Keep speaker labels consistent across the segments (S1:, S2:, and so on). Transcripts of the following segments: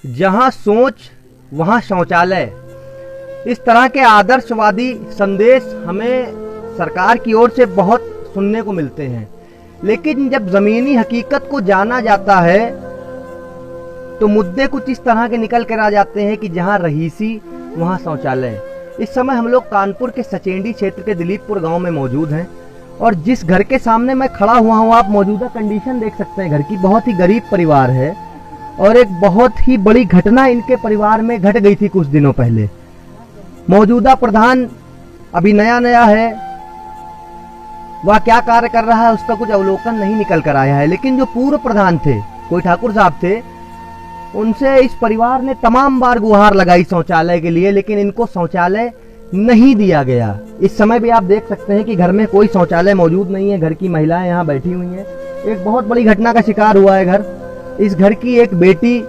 S1: जहां सोच वहां शौचालय, इस तरह के आदर्शवादी संदेश हमें सरकार की ओर से बहुत सुनने को मिलते हैं, लेकिन जब जमीनी हकीकत को जाना जाता है तो मुद्दे कुछ इस तरह के निकल कर आ जाते हैं कि जहां रहीसी वहां शौचालय। इस समय हम लोग कानपुर के सचेंडी क्षेत्र के दिलीपपुर गांव में मौजूद हैं और जिस घर के सामने मैं खड़ा हुआ हूं, आप मौजूदा कंडीशन देख सकते हैं घर की। बहुत ही गरीब परिवार है और एक बहुत ही बड़ी घटना इनके परिवार में घट गई थी कुछ दिनों पहले। मौजूदा प्रधान अभी नया नया है, वह क्या कार्य कर रहा है उसका कुछ अवलोकन नहीं निकल कर आया है, लेकिन जो पूर्व प्रधान थे, कोई ठाकुर साहब थे, उनसे इस परिवार ने तमाम बार गुहार लगाई शौचालय के लिए, लेकिन इनको शौचालय नहीं दिया गया। इस समय भी आप देख सकते हैं कि घर में कोई शौचालय मौजूद नहीं है। घर की महिलाएं यहाँ बैठी हुई हैं। एक बहुत बड़ी घटना का शिकार हुआ है घर। इस घर की एक बेटी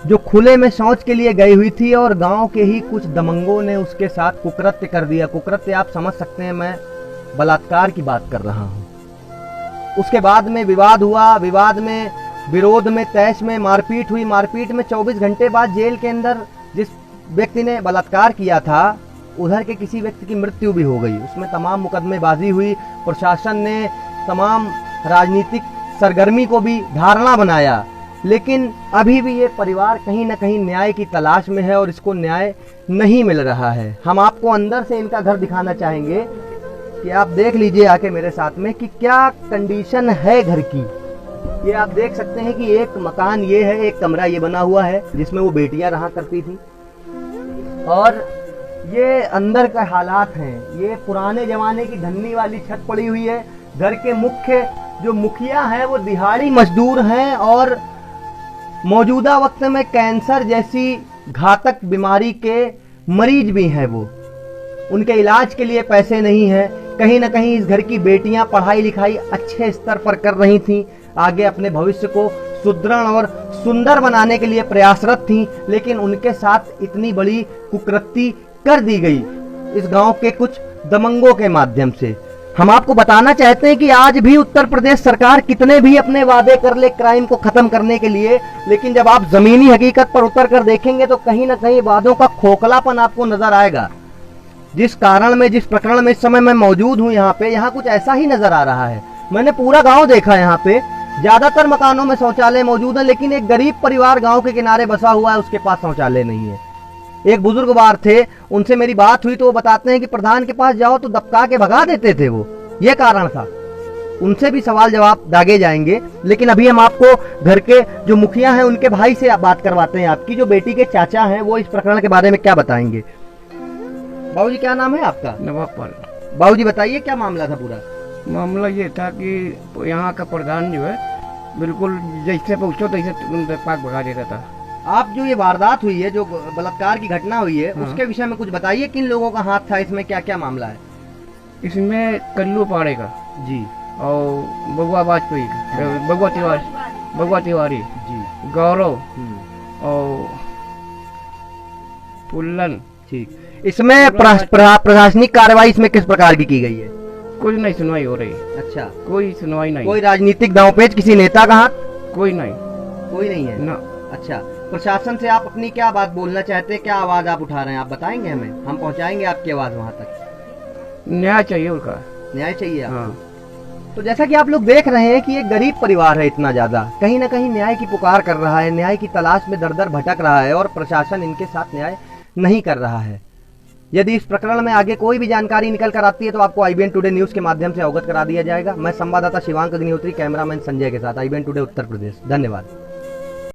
S1: जो खुले में शौच के लिए गई हुई थी और गांव के ही कुछ दमंगों ने उसके साथ कुकृत्य कर दिया। कुकृत्य आप समझ सकते हैं, मैं बलात्कार की बात कर रहा हूं। उसके बाद में विवाद हुआ, विवाद में, विरोध में, तैश में मारपीट हुई। मारपीट में 24 घंटे बाद जेल के अंदर जिस व्यक्ति ने बलात्कार किया था उधर के किसी व्यक्ति की मृत्यु भी हो गई। उसमें तमाम मुकदमेबाजी हुई। प्रशासन ने तमाम राजनीतिक सरगर्मी को भी धारणा बनाया, लेकिन अभी भी ये परिवार कहीं ना कहीं न्याय की तलाश में है और इसको न्याय नहीं मिल रहा है। हम आपको अंदर से इनका घर दिखाना चाहेंगे कि आप देख लीजिए आके मेरे साथ में कि क्या कंडीशन है घर की। ये आप देख सकते हैं कि एक मकान ये है, एक कमरा ये बना हुआ है जिसमें वो बेटियां रहा करती थी, और ये अंदर का हालात हैं। ये पुराने जमाने की धन्नी वाली छत पड़ी हुई है। घर के मुख्य जो मुखिया हैं वो दिहाड़ी मजदूर हैं और मौजूदा वक्त में कैंसर जैसी घातक बीमारी के मरीज भी हैं। वो उनके इलाज के लिए पैसे नहीं हैं। कहीं ना कहीं इस घर की बेटियां पढ़ाई लिखाई अच्छे स्तर पर कर रही थीं, आगे अपने भविष्य को सुदृढ़ और सुंदर बनाने के लिए प्रयासरत थीं, लेकिन उनके साथ इतनी बड़ी कुकृति कर दी गई इस गांव के कुछ दमंगों के माध्यम से। हम आपको बताना चाहते हैं कि आज भी उत्तर प्रदेश सरकार कितने भी अपने वादे कर ले क्राइम को खत्म करने के लिए, लेकिन जब आप जमीनी हकीकत पर उतर कर देखेंगे तो कहीं ना कहीं वादों का खोखलापन आपको नजर आएगा। जिस प्रकरण में इस समय मैं मौजूद हूँ यहाँ पे, यहाँ कुछ ऐसा ही नजर आ रहा है। मैंने पूरा गाँव देखा। यहाँ पे ज्यादातर मकानों में शौचालय मौजूद है, लेकिन एक गरीब परिवार गाँव के किनारे बसा हुआ है, उसके पास शौचालय नहीं है। एक बुजुर्गवार थे, उनसे मेरी बात हुई तो वो बताते हैं कि प्रधान के पास जाओ तो दबका के भगा देते थे वो, ये कारण था। उनसे भी सवाल जवाब दागे जाएंगे, लेकिन अभी हम आपको घर के जो मुखिया हैं उनके भाई से बात करवाते हैं। आपकी जो बेटी के चाचा हैं वो इस प्रकरण के बारे में क्या बताएंगे। बाबूजी क्या नाम है आपका?
S2: नवाबपाल।
S1: बाबूजी बताइए क्या मामला था पूरा?
S2: मामला ये था कि यहाँ का प्रधान जो है बिल्कुल जैसे पूछो तैसे पाक भगा देता था।
S1: आप जो ये वारदात हुई है, जो बलात्कार की घटना हुई है, उसके विषय में कुछ बताइए। किन लोगों का हाथ था इसमें, क्या क्या मामला है?
S2: इसमें कल्लू पाड़े का
S1: जी,
S2: और बगुआ वाजपेयी का, बगुआ तिवारी
S1: जी,
S2: गौरव और पुल्लन।
S1: ठीक। इसमें प्रशासनिक कार्रवाई इसमें किस प्रकार की गई है?
S2: कुछ नहीं सुनवाई हो रही।
S1: अच्छा,
S2: कोई सुनवाई नहीं।
S1: कोई राजनीतिक दांवपेच किसी नेता का हाथ?
S2: कोई नहीं,
S1: कोई नहीं है
S2: ना।
S1: अच्छा, प्रशासन से आप अपनी क्या बात बोलना चाहते हैं, क्या आवाज आप उठा रहे हैं, आप बताएंगे हमें, हम पहुंचाएंगे आपकी आवाज वहां तक।
S2: न्याय चाहिए उनका,
S1: न्याय चाहिए आपको।
S2: हाँ।
S1: तो जैसा कि आप लोग देख रहे हैं कि एक गरीब परिवार है, इतना ज्यादा कहीं ना कहीं न्याय की पुकार कर रहा है, न्याय की तलाश में दर दर भटक रहा है और प्रशासन इनके साथ न्याय नहीं कर रहा है। यदि इस प्रकरण में आगे कोई भी जानकारी निकल कर आती है तो आपको IBN टुडे न्यूज के माध्यम से अवगत करा दिया जाएगा। मैं संवाददाता शिवांक अग्निहोत्री, कैमरामैन संजय के साथ, IBN टुडे उत्तर प्रदेश। धन्यवाद।